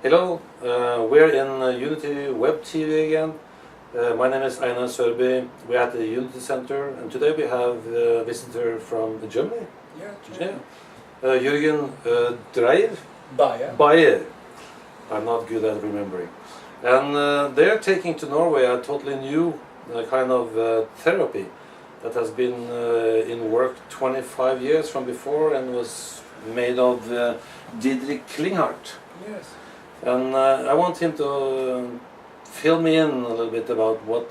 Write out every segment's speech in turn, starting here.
Hello, we're in Unity Web TV again. My name is Einar Sørby. We're at the Unity Center, and today we have a visitor from Germany. Yeah. Jürgen Bayer. I'm not good at remembering. And they're taking to Norway a totally new kind of therapy that has been in work 25 years from before and was made of Dietrich Klinghardt. Yes. And I want him to fill me in a little bit about what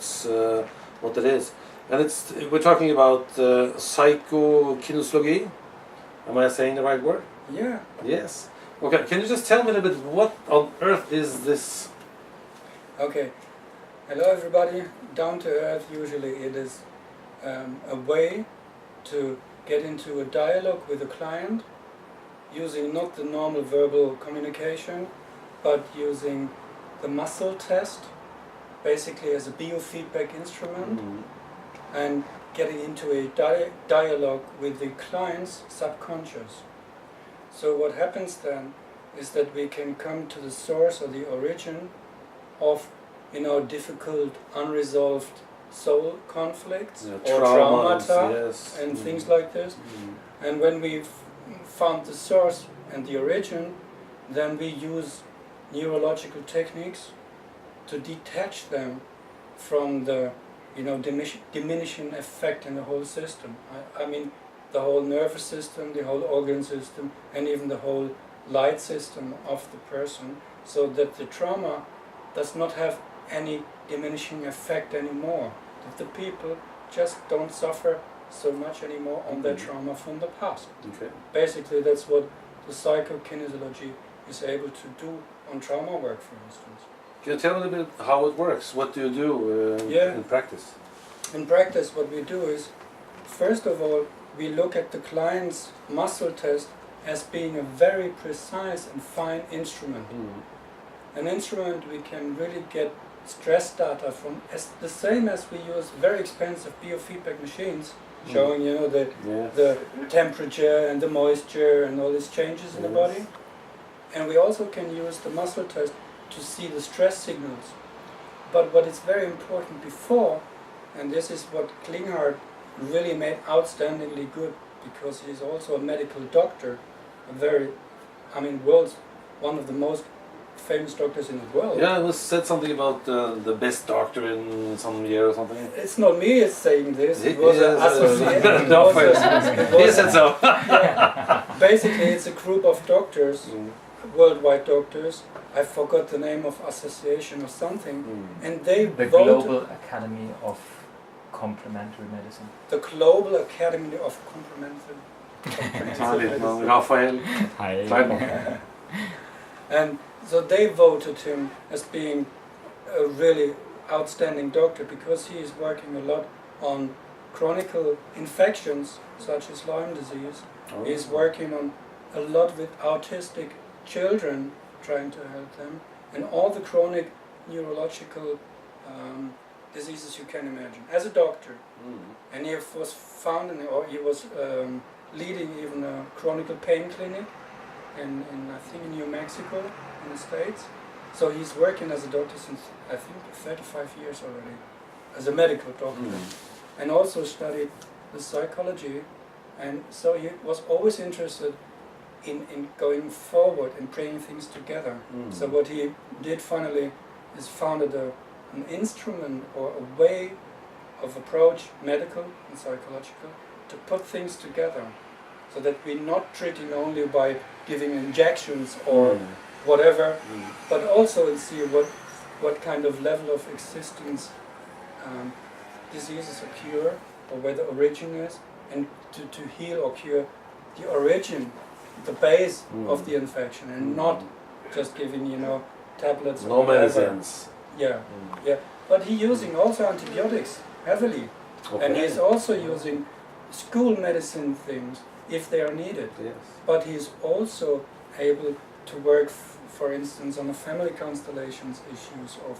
it is. And we're talking about psykokinesiologi. Am I saying the right word? Yeah. Yes. Okay, can you just tell me a little bit what on earth is this? Okay. Hello everybody. Down to earth, usually it is a way to get into a dialogue with a client using not the normal verbal communication, but using the muscle test, basically as a biofeedback instrument, and getting into a dialogue with the client's subconscious. So what happens then is that we can come to the source or the origin of difficult, unresolved soul conflicts or traumata, yes, and things like this. And when we've found the source and the origin, then we use neurological techniques to detach them from the diminishing effect in the whole system. I mean the whole nervous system, the whole organ system, and even the whole light system of the person, so that the trauma does not have any diminishing effect anymore. That the people just don't suffer so much anymore on their trauma from the past. Okay. Basically that's what the psykokinesiology is able to do on trauma work, for instance. Can you tell me a little bit how it works? What do you do in practice? In practice, what we do is, first of all, we look at the client's muscle test as being a very precise and fine instrument. An instrument we can really get stress data from, as the same as we use very expensive biofeedback machines, showing the temperature and the moisture and all these changes in the body. And we also can use the muscle test to see the stress signals. But what is very important before, and this is what Klinghardt really made outstandingly good, because he is also a medical doctor, one of the most famous doctors in the world. Yeah, it was said something about the best doctor in some year or something. It's not me it's saying this, it was an association. He said so. Basically it's a group of doctors, worldwide doctors. I forgot the name of association or something, and they the voted. Global Academy of Complementary Medicine. The Global Academy of Complementary Medicine. Raphael. And so they voted him as being a really outstanding doctor, because he is working a lot on chronic infections such as Lyme disease. He is working on a lot with autistic children, trying to help them, and all the chronic neurological diseases you can imagine, as a doctor. And he was founding, or he was leading even a chronic pain clinic in I think in New Mexico, in the States. So he's working as a doctor since I think 35 years already, as a medical doctor, and also studied the psychology. And so he was always interested in going forward and bringing things together. So what he did finally is founded an instrument or a way of approach, medical and psychological, to put things together, so that we're not treating only by giving injections or whatever, but also see what kind of level of existence diseases occur, or where the origin is, and to heal or cure the origin, the base of the infection, and not just giving tablets. No medicines. Yeah. But he's using also antibiotics heavily, and he's also using school medicine things if they are needed. Yes. But he's also able to work, for instance, on the family constellations issues, or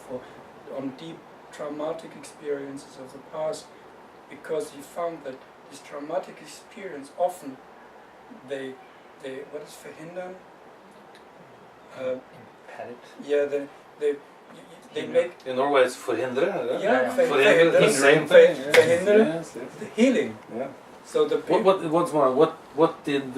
on deep traumatic experiences of the past, because he found that this traumatic experience often they what is verhindern? had it. Yeah, they make In Norway it's forhindre, yeah, Yeah. Forhindre, the same thing. Verhinderen, Yes, yes. the healing. Yeah. So the What's more? What did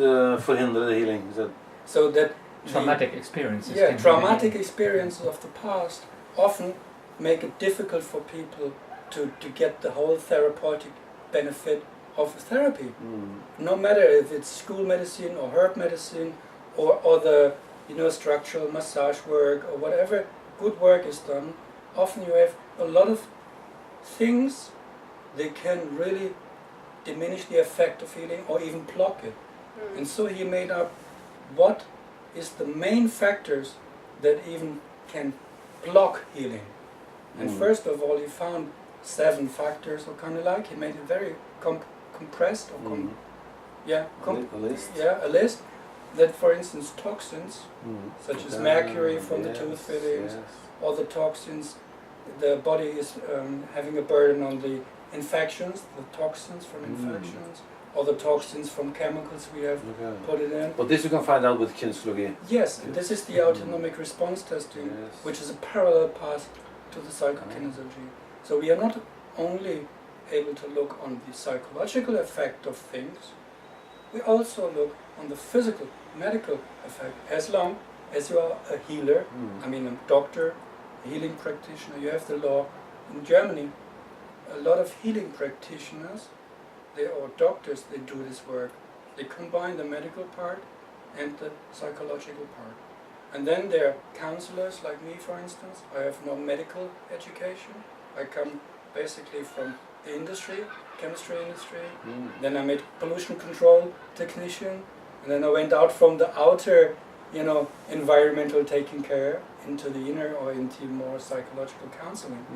forhindre the healing? Is that so that Traumatic experiences. yeah, can traumatic be- experiences of the past often make it difficult for people to get the whole therapeutic benefit of therapy. No matter if it's school medicine or herb medicine or other, structural massage work or whatever good work is done, often you have a lot of things they can really diminish the effect of healing or even block it. And so he made up what is the main factors that even can block healing. And first of all, he found 7 factors, or kind of like, he made it very compressed, or a list? yeah, a list that, for instance, toxins, such as mercury from the tooth fillings, Yes. or the toxins, the body is having a burden on the infections, the toxins from infections, or the toxins from chemicals we have Okay. put it in. But this you can find out with kinesiology. Yes, and this is the autonomic response testing, Yes. which is a parallel path to the psychokinesiology. So we are not only able to look on the psychological effect of things, we also look on the physical, medical effect, as long as you are a healer, I mean a doctor, a healing practitioner. You have the law in Germany. A lot of healing practitioners, or doctors, they do this work. They combine the medical part and the psychological part. And then there are counselors like me, for instance. I have no medical education. I come basically from the industry, chemistry industry. Then I made pollution control technician, and then I went out from the outer, environmental taking care into the inner or into more psychological counseling.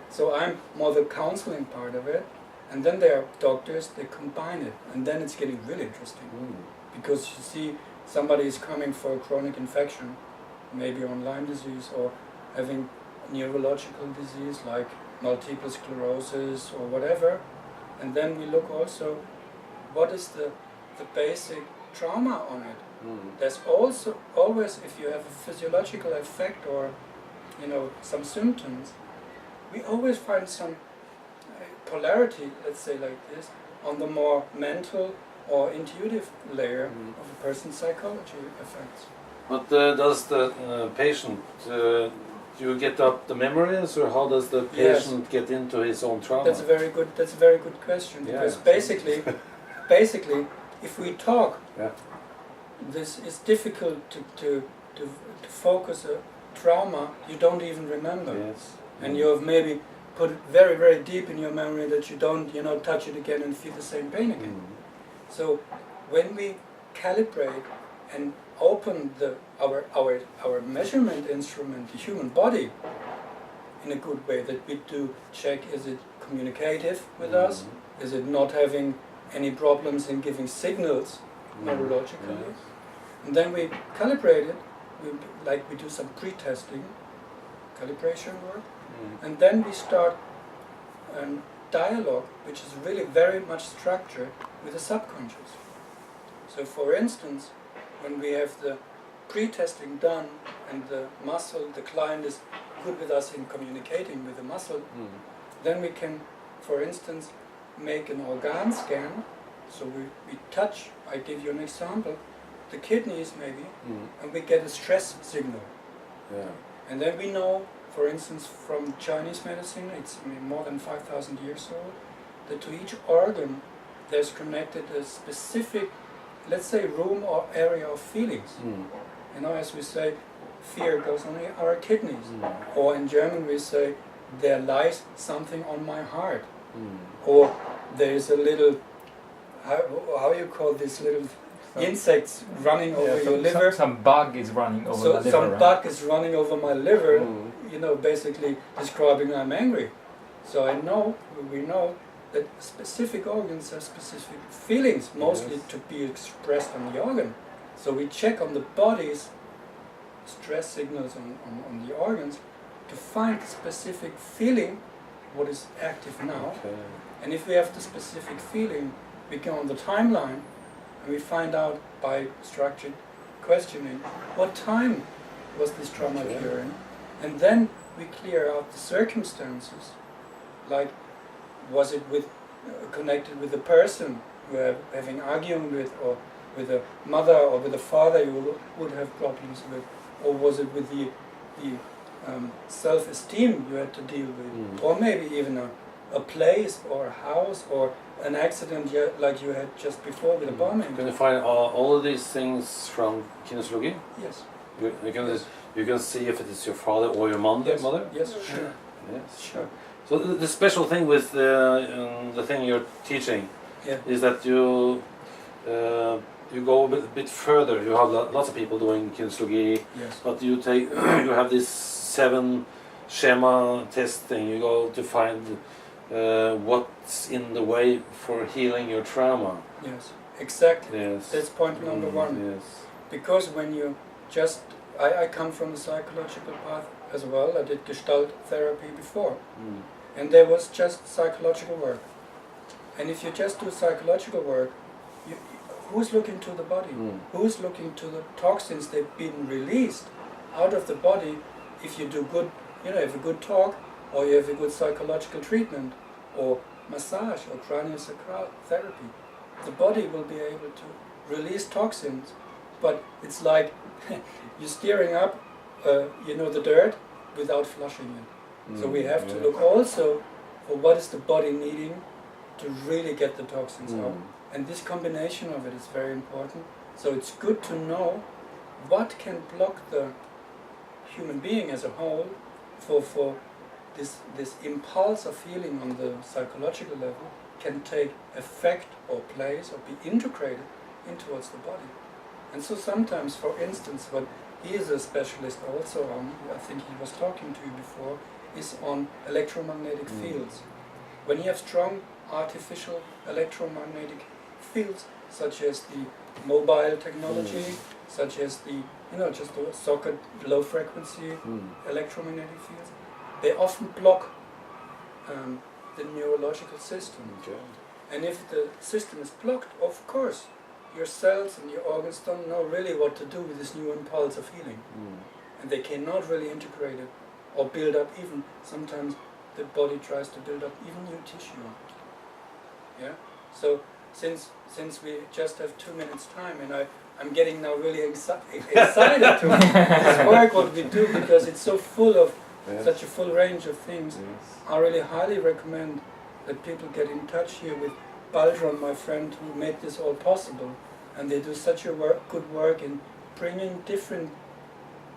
So I'm more the counseling part of it, and then there are doctors, they combine it, and then it's getting really interesting. Because you see, somebody is coming for a chronic infection, maybe on Lyme disease, or having neurological disease like multiple sclerosis or whatever, and then we look also what is the basic trauma on it. There's also always, if you have a physiological effect or some symptoms, we always find some polarity, let's say like this, on the more mental or intuitive layer of a person's psychology effects. But does the patient, do you get up the memories, or how does the patient get into his own trauma? That's a very good question, because basically, if we talk, this is difficult to focus a trauma you don't even remember. Yes. And you have maybe put it very, very deep in your memory that you don't, touch it again and feel the same pain again. So when we calibrate and open our measurement instrument, the human body, in a good way, that we do check, is it communicative with us? Is it not having any problems in giving signals neurologically? And then we calibrate it, we do some pre-testing, calibration work, and then we start a dialogue which is really very much structured with the subconscious. So for instance, when we have the pre-testing done and the muscle, the client is good with us in communicating with the muscle, then we can, for instance, make an organ scan. So we touch, I give you an example, the kidneys maybe, and we get a stress signal. And then we know, for instance, from Chinese medicine, it's more than 5,000 years old, that to each organ there's connected a specific, let's say, room or area of feelings. As we say, fear goes on our kidneys. Or in German we say, there lies something on my heart. Or there is a little, how you call this little insects running over your liver. Some bug is running over the liver. Some bug is running over my liver, basically describing I'm angry. So we know that specific organs have specific feelings, mostly to be expressed on the organ. So we check on the body's stress signals on the organs to find the specific feeling, what is active now. And if we have the specific feeling, we go on the timeline and we find out by structured questioning what time was this trauma occurring? And then we clear out the circumstances, like was it connected with the person you are having arguing with, or with a mother or with a father you would have problems with, or was it with the self-esteem you had to deal with, or maybe even a place or a house or an accident like you had just before with a bombing. Can you find all of these things from kinesiology? Yes. You can see if it is your father or your mother? Yes, sure. Yes. Sure. So the special thing with the thing you're teaching is that you go a bit further. You have lots of people doing kinesiology, but you have this 7 schema test thing. You go to find what's in the way for healing your trauma. Yes, exactly. Yes. That's point number 1. Yes. Because when you just, I come from the psychological path as well. I did Gestalt therapy before, and there was just psychological work. And if you just do psychological work, who's looking to the body? Who's looking to the toxins that have been released out of the body? If you do good, you have a good talk, or you have a good psychological treatment, or massage, or craniosacral therapy, the body will be able to release toxins. But it's like you're stirring up, the dirt without flushing it. So we have to look also for what is the body needing to really get the toxins out. And this combination of it is very important. So it's good to know what can block the human being as a whole for this impulse of feeling on the psychological level can take effect or place or be integrated towards the body. And so sometimes, for instance, what he is a specialist also on, I think he was talking to you before, is on electromagnetic fields. When you have strong artificial electromagnetic fields, such as the mobile technology, such as the, just the socket low frequency electromagnetic fields, they often block the neurological system. And if the system is blocked, of course, your cells and your organs don't know really what to do with this new impulse of healing. And they cannot really integrate it or build up even, sometimes the body tries to build up even new tissue. Yeah? So since we just have 2 minutes time, and I'm getting now really excited to this work what we do, because it's so full of such a full range of things. I really highly recommend that people get in touch here with Baldron, my friend, who made this all possible, and they do such a good work in bringing different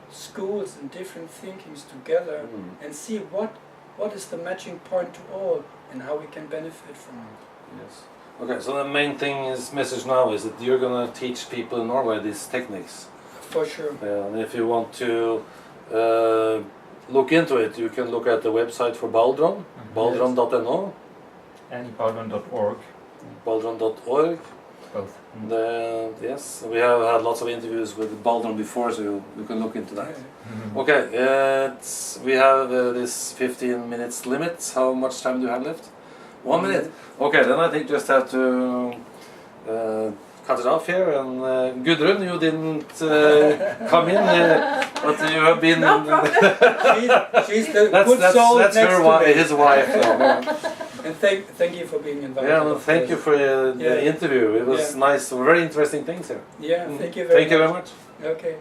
schools and different thinkings together and see what is the matching point to all and how we can benefit from it. Yes. Okay, so the main message now is that you're going to teach people in Norway these techniques. For sure. And if you want to look into it, you can look at the website for Baldron, baldron.no. And baldron.org. Baldron.org. Both. Yes, we have had lots of interviews with Baldron before, so you can look into that. Okay, we have this 15 minutes limit. How much time do you have left? 1 minute. Okay, then I think just have to cut it off here. And Gudrun, you didn't come in, but you have been. No problem. she's the good soul that's next to me. his wife. And thank you for being invited. Yeah, well, thank you for the interview. It was nice, very interesting things here. Yeah, thank you very much. much. Okay.